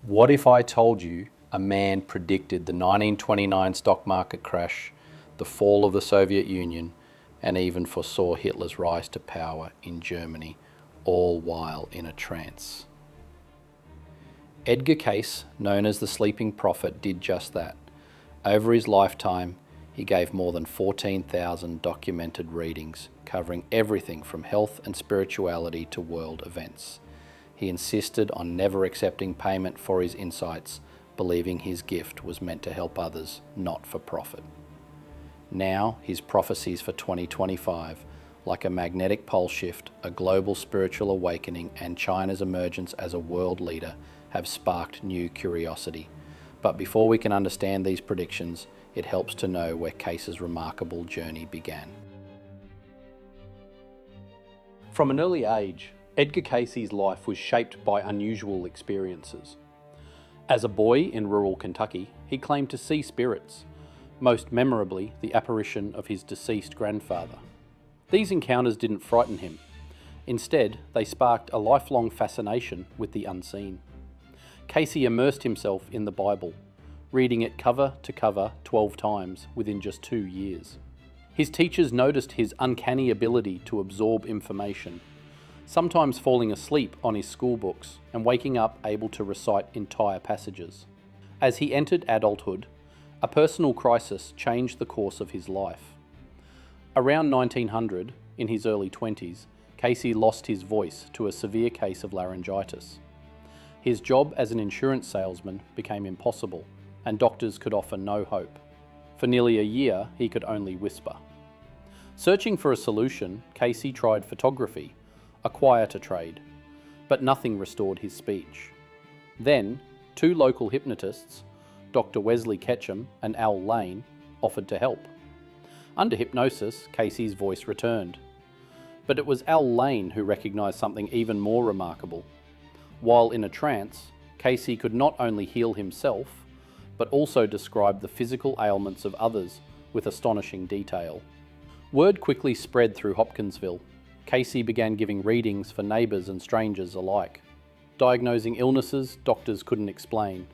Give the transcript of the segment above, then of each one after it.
What if I told you a man predicted the 1929 stock market crash, the fall of the Soviet Union, and even foresaw Hitler's rise to power in Germany, all while in a trance? Edgar Cayce, known as the Sleeping Prophet, did just that. Over his lifetime, he gave more than 14,000 documented readings, covering everything from health and spirituality to world events. He insisted on never accepting payment for his insights, believing his gift was meant to help others, not for profit. Now, his prophecies for 2025, like a magnetic pole shift, a global spiritual awakening, and China's emergence as a world leader, have sparked new curiosity. But before we can understand these predictions, it helps to know where Cayce's remarkable journey began. From an early age, Edgar Cayce's life was shaped by unusual experiences. As a boy in rural Kentucky, he claimed to see spirits, most memorably the apparition of his deceased grandfather. These encounters didn't frighten him. Instead, they sparked a lifelong fascination with the unseen. Cayce immersed himself in the Bible, reading it cover to cover 12 times within just 2 years. His teachers noticed his uncanny ability to absorb information, sometimes falling asleep on his school books and waking up able to recite entire passages. As he entered adulthood, a personal crisis changed the course of his life. Around 1900, in his early 20s, Cayce lost his voice to a severe case of laryngitis. His job as an insurance salesman became impossible, and doctors could offer no hope. For nearly a year, he could only whisper. Searching for a solution, Cayce tried photography, a quieter trade, but nothing restored his speech. Then, 2 local hypnotists, Dr. Wesley Ketchum and Al Lane, offered to help. Under hypnosis, Cayce's voice returned. But it was Al Lane who recognized something even more remarkable. While in a trance, Cayce could not only heal himself, but also describe the physical ailments of others with astonishing detail. Word quickly spread through Hopkinsville. Cayce began giving readings for neighbours and strangers alike, diagnosing illnesses doctors couldn't explain.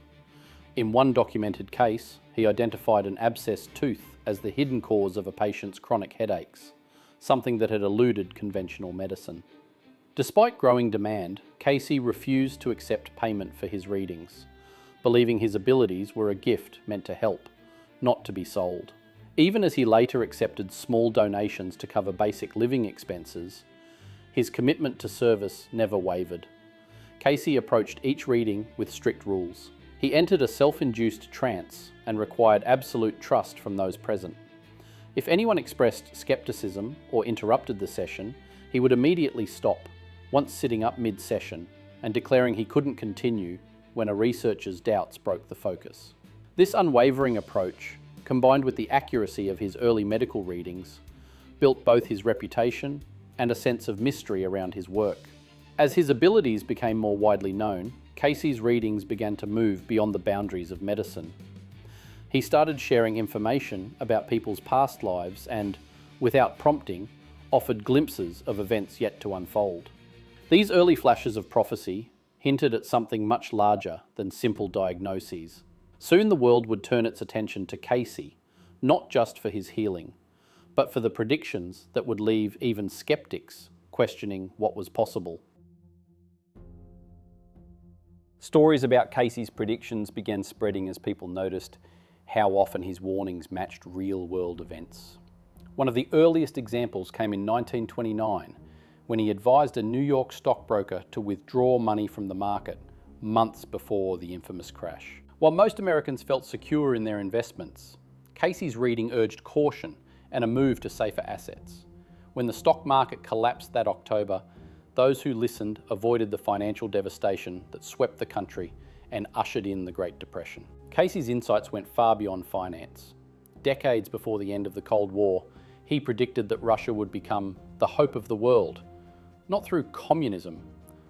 In one documented case, he identified an abscessed tooth as the hidden cause of a patient's chronic headaches, something that had eluded conventional medicine. Despite growing demand, Cayce refused to accept payment for his readings, believing his abilities were a gift meant to help, not to be sold. Even as he later accepted small donations to cover basic living expenses, his commitment to service never wavered. Cayce approached each reading with strict rules. He entered a self-induced trance and required absolute trust from those present. If anyone expressed skepticism or interrupted the session, he would immediately stop, once sitting up mid-session and declaring he couldn't continue when a researcher's doubts broke the focus. This unwavering approach, combined with the accuracy of his early medical readings, built both his reputation and a sense of mystery around his work. As his abilities became more widely known, Cayce's readings began to move beyond the boundaries of medicine. He started sharing information about people's past lives and, without prompting, offered glimpses of events yet to unfold. These early flashes of prophecy hinted at something much larger than simple diagnoses. Soon the world would turn its attention to Cayce, not just for his healing, but for the predictions that would leave even skeptics questioning what was possible. Stories about Cayce's predictions began spreading as people noticed how often his warnings matched real-world events. One of the earliest examples came in 1929, when he advised a New York stockbroker to withdraw money from the market months before the infamous crash. While most Americans felt secure in their investments, Cayce's reading urged caution and a move to safer assets. When the stock market collapsed that October, those who listened avoided the financial devastation that swept the country and ushered in the Great Depression. Cayce's insights went far beyond finance. Decades before the end of the Cold War, he predicted that Russia would become the hope of the world, not through communism,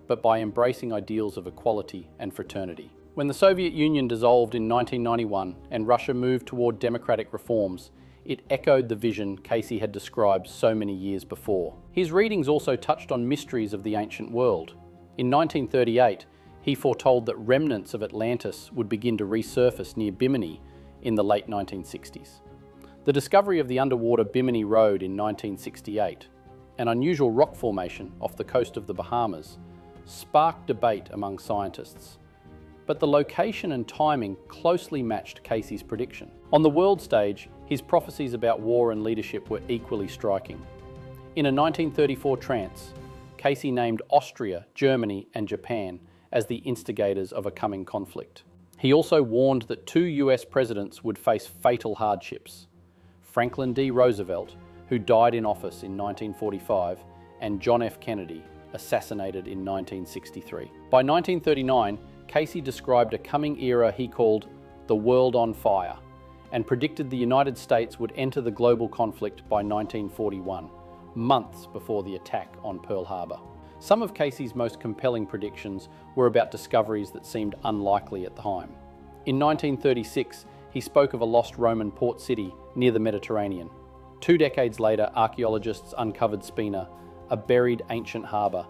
but by embracing ideals of equality and fraternity. When the Soviet Union dissolved in 1991 and Russia moved toward democratic reforms, it echoed the vision Cayce had described so many years before. His readings also touched on mysteries of the ancient world. In 1938, He foretold that remnants of Atlantis would begin to resurface near Bimini in the late 1960s. The discovery of the underwater Bimini Road in 1968, an unusual rock formation off the coast of the Bahamas, sparked debate among scientists. But the location and timing closely matched Cayce's prediction. On the world stage, his prophecies about war and leadership were equally striking. In a 1934 trance, Cayce named Austria, Germany, and Japan as the instigators of a coming conflict. He also warned that 2 US presidents would face fatal hardships: Franklin D. Roosevelt, who died in office in 1945, and John F. Kennedy, assassinated in 1963. By 1939, Cayce described a coming era he called the world on fire, and predicted the United States would enter the global conflict by 1941, months before the attack on Pearl Harbor. Some of Cayce's most compelling predictions were about discoveries that seemed unlikely at the time. In 1936, he spoke of a lost Roman port city near the Mediterranean. 2 decades later, archaeologists uncovered Spina, a buried ancient harbour,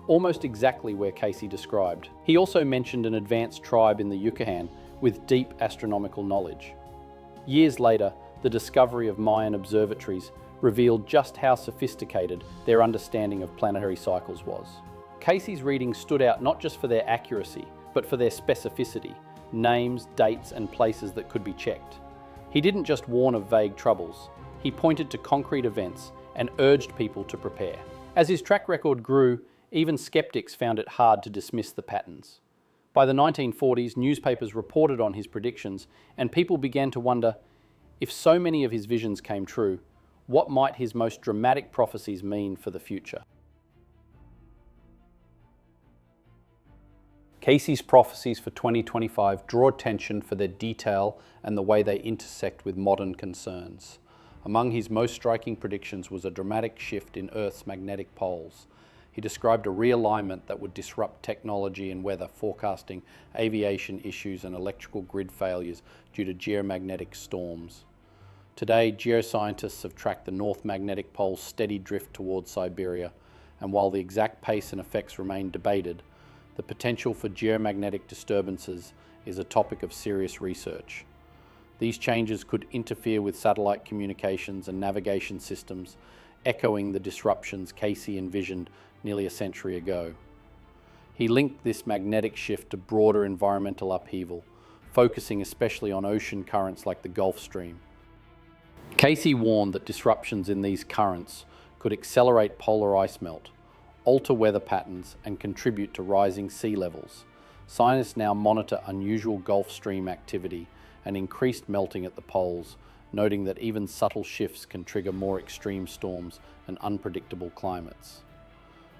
almost exactly where Cayce described. He also mentioned an advanced tribe in the Yucatan with deep astronomical knowledge. Years later, the discovery of Mayan observatories revealed just how sophisticated their understanding of planetary cycles was. Cayce's readings stood out not just for their accuracy, but for their specificity, names, dates, and places that could be checked. He didn't just warn of vague troubles, he pointed to concrete events and urged people to prepare. As his track record grew, even skeptics found it hard to dismiss the patterns. By the 1940s, newspapers reported on his predictions, and people began to wonder, if so many of his visions came true, what might his most dramatic prophecies mean for the future? Cayce's prophecies for 2025 draw attention for their detail and the way they intersect with modern concerns. Among his most striking predictions was a dramatic shift in Earth's magnetic poles. He described a realignment that would disrupt technology and weather forecasting, aviation issues, and electrical grid failures due to geomagnetic storms. Today, geoscientists have tracked the North Magnetic Pole's steady drift towards Siberia, and while the exact pace and effects remain debated, the potential for geomagnetic disturbances is a topic of serious research. These changes could interfere with satellite communications and navigation systems, echoing the disruptions Cayce envisioned nearly a century ago. He linked this magnetic shift to broader environmental upheaval, focusing especially on ocean currents like the Gulf Stream. Cayce warned that disruptions in these currents could accelerate polar ice melt, alter weather patterns, and contribute to rising sea levels. Scientists now monitor unusual Gulf Stream activity and increased melting at the poles, noting that even subtle shifts can trigger more extreme storms and unpredictable climates.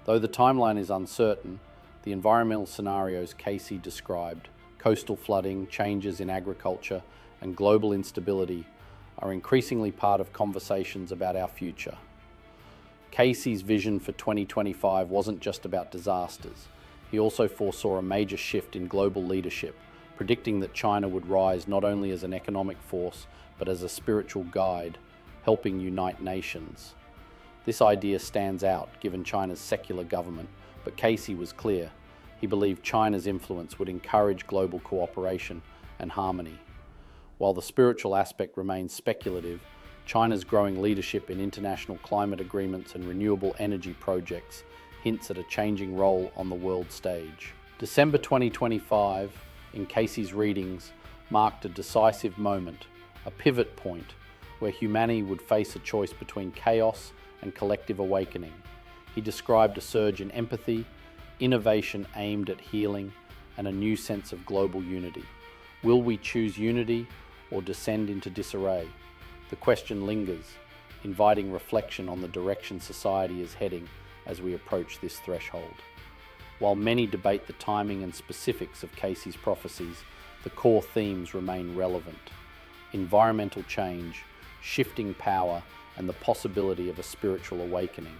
Though the timeline is uncertain, the environmental scenarios Cayce described, coastal flooding, changes in agriculture, and global instability, are increasingly part of conversations about our future. Cayce's vision for 2025 wasn't just about disasters. He also foresaw a major shift in global leadership, predicting that China would rise not only as an economic force, but as a spiritual guide, helping unite nations. This idea stands out given China's secular government, but Cayce was clear. He believed China's influence would encourage global cooperation and harmony. While the spiritual aspect remains speculative, China's growing leadership in international climate agreements and renewable energy projects hints at a changing role on the world stage. December 2025, in Cayce's readings, marked a decisive moment, a pivot point, where humanity would face a choice between chaos and collective awakening. He described a surge in empathy, innovation aimed at healing, and a new sense of global unity. Will we choose unity or descend into disarray? The question lingers, inviting reflection on the direction society is heading as we approach this threshold. While many debate the timing and specifics of Cayce's prophecies, the core themes remain relevant: environmental change, shifting power, and the possibility of a spiritual awakening.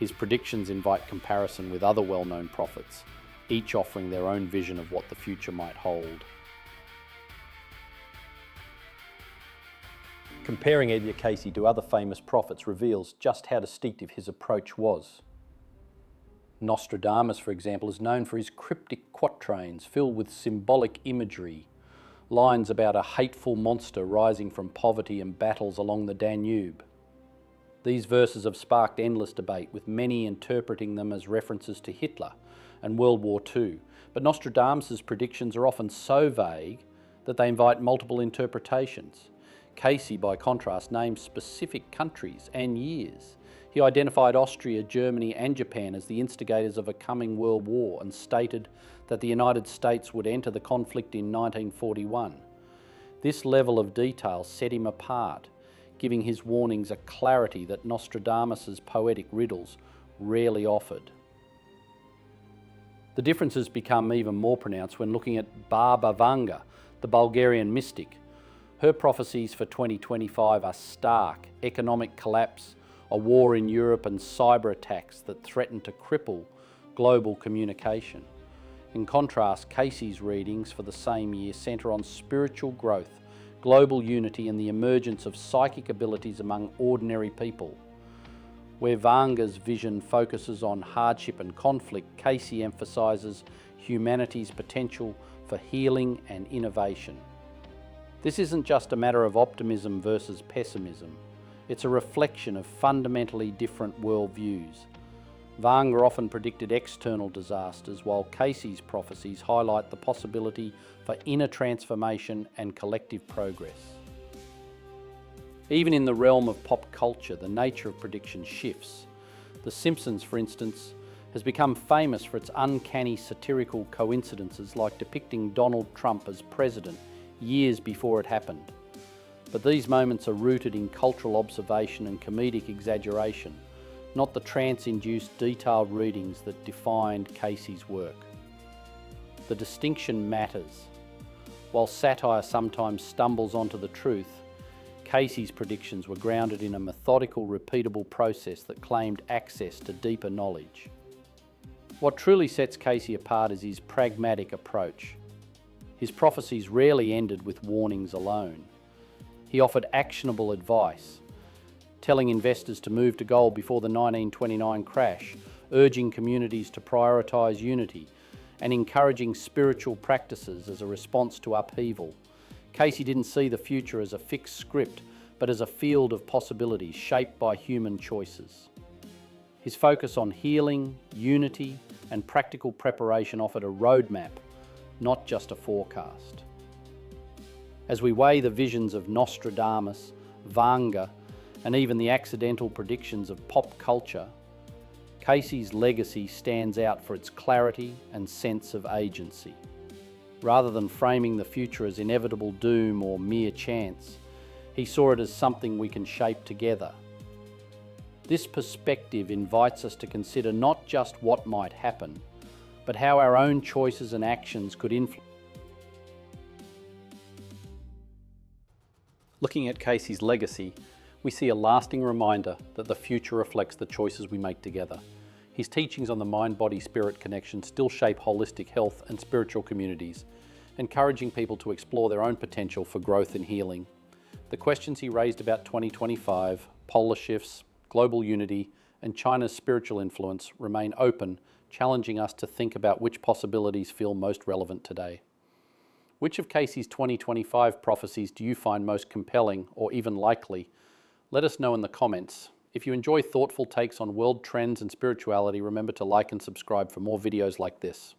His predictions invite comparison with other well-known prophets, each offering their own vision of what the future might hold. Comparing Edgar Cayce to other famous prophets reveals just how distinctive his approach was. Nostradamus, for example, is known for his cryptic quatrains filled with symbolic imagery, lines about a hateful monster rising from poverty and battles along the Danube. These verses have sparked endless debate, with many interpreting them as references to Hitler and World War II. But Nostradamus' predictions are often so vague that they invite multiple interpretations. Cayce, by contrast, names specific countries and years. He identified Austria, Germany and Japan as the instigators of a coming world war and stated that the United States would enter the conflict in 1941. This level of detail set him apart, giving his warnings a clarity that Nostradamus' poetic riddles rarely offered. The differences become even more pronounced when looking at Baba Vanga, the Bulgarian mystic. Her prophecies for 2025 are stark: economic collapse, a war in Europe and cyber attacks that threaten to cripple global communication. In contrast, Cayce's readings for the same year centre on spiritual growth, global unity and the emergence of psychic abilities among ordinary people. Where Vanga's vision focuses on hardship and conflict, Cayce emphasises humanity's potential for healing and innovation. This isn't just a matter of optimism versus pessimism. It's a reflection of fundamentally different worldviews. Vanga often predicted external disasters, while Cayce's prophecies highlight the possibility for inner transformation and collective progress. Even in the realm of pop culture, the nature of prediction shifts. The Simpsons, for instance, has become famous for its uncanny satirical coincidences, like depicting Donald Trump as president years before it happened. But these moments are rooted in cultural observation and comedic exaggeration, not the trance-induced detailed readings that defined Cayce's work. The distinction matters. While satire sometimes stumbles onto the truth, Cayce's predictions were grounded in a methodical, repeatable process that claimed access to deeper knowledge. What truly sets Cayce apart is his pragmatic approach. His prophecies rarely ended with warnings alone. He offered actionable advice, telling investors to move to gold before the 1929 crash, urging communities to prioritise unity, and encouraging spiritual practices as a response to upheaval. Cayce didn't see the future as a fixed script, but as a field of possibilities shaped by human choices. His focus on healing, unity, and practical preparation offered a roadmap, not just a forecast. As we weigh the visions of Nostradamus, Vanga, and even the accidental predictions of pop culture, Cayce's legacy stands out for its clarity and sense of agency. Rather than framing the future as inevitable doom or mere chance, he saw it as something we can shape together. This perspective invites us to consider not just what might happen, but how our own choices and actions could influence. Looking at Cayce's legacy, we see a lasting reminder that the future reflects the choices we make together. His teachings on the mind-body-spirit connection still shape holistic health and spiritual communities, encouraging people to explore their own potential for growth and healing. The questions he raised about 2025, polar shifts, global unity, and China's spiritual influence remain open, challenging us to think about which possibilities feel most relevant today. Which of Cayce's 2025 prophecies do you find most compelling or even likely? Let us know in the comments. If you enjoy thoughtful takes on world trends and spirituality, remember to like and subscribe for more videos like this.